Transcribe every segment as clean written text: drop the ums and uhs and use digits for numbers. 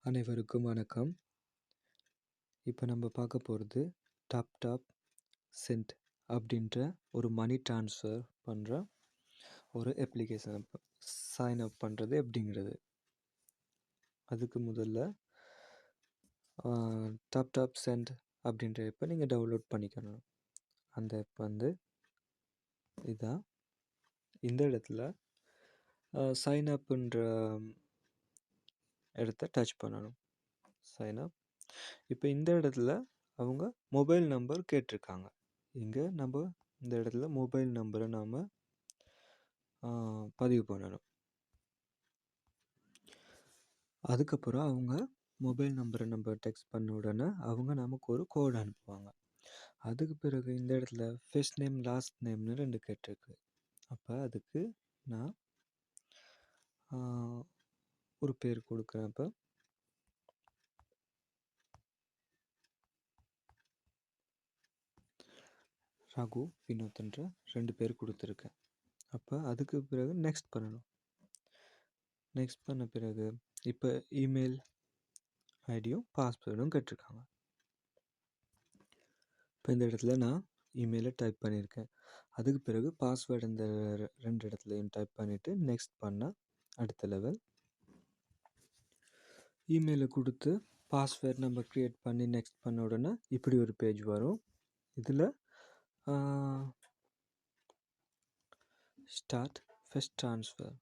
அனைவருக்கும் வணக்கம். இப்போ நம்ம பார்க்க போகிறது டாப் சென்ட் அப்படின்ற ஒரு மணி ட்ரான்ஸ்ஃபர் பண்ணுற ஒரு அப்ளிகேஷன் சைன் அப் பண்ணுறது எப்படிங்கிறது. அதுக்கு முதல்ல டாப் சென்ட் அப்படின்ற ஆப்பை நீங்கள் டவுன்லோட் பண்ணிக்கணும். அந்த ஆப் இதான் இந்த இடத்துல சைன் அப்புன்ற இடத்த டச் பண்ணணும். Sign up. இப்போ இந்த இடத்துல அவங்க மொபைல் நம்பர் கேட்டிருக்காங்க. இங்கே நம்ம இந்த இடத்துல மொபைல் நம்பரை நாம் பதிவு பண்ணணும். அதுக்கப்புறம் அவங்க மொபைல் நம்பரை நம்ம டெக்ஸ்ட் பண்ண உடனே அவங்க நமக்கு ஒரு கோடு அனுப்புவாங்க. அதுக்கு பிறகு இந்த இடத்துல ஃபர்ஸ்ட் நேம் லாஸ்ட் நேம்னு 2 கேட்டிருக்கு. அப்போ அதுக்கு நான் ஒரு பேர் கொடுக்குறேன். அப்போ ரகு வினோத்ன்ற 2 பேர் கொடுத்துருக்கேன். அப்போ அதுக்கு பிறகு நெக்ஸ்ட் பண்ணணும். நெக்ஸ்ட் பண்ண பிறகு இப்போ இமெயில் ஐடியும் பாஸ்வேர்டும் கேட்டிருக்காங்க. இப்போ இந்த இடத்துல நான் இமெயிலை டைப் பண்ணியிருக்கேன். அதுக்கு பிறகு பாஸ்வேர்டு இந்த 2 இடத்துலையும் டைப் பண்ணிவிட்டு நெக்ஸ்ட் பண்ணால் அடுத்த லெவல். இமெயிலை கொடுத்து பாஸ்வேர்ட் நம்ம க்ரியேட் பண்ணி நெக்ஸ்ட் பண்ண உடனே இப்படி ஒரு பேஜ் வரும். இதில் ஸ்டார்ட் ஃபர்ஸ்ட் ட்ரான்ஸ்ஃபர்.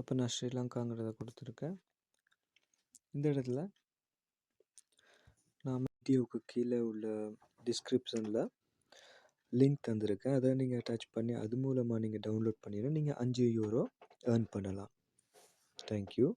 அப்போ நான் ஸ்ரீலங்காங்கிறத கொடுத்துருக்கேன். இந்த இடத்துல நான் வீடியோவுக்கு கீழே உள்ள டிஸ்கிரிப்ஷனில் லிங்க் தந்திருக்கேன். அதை நீங்கள் டச் பண்ணி அது மூலமாக நீங்கள் டவுன்லோட் பண்ணிடுங்க. நீங்கள் €5 ஏர்ன் பண்ணலாம். தேங்க்யூ.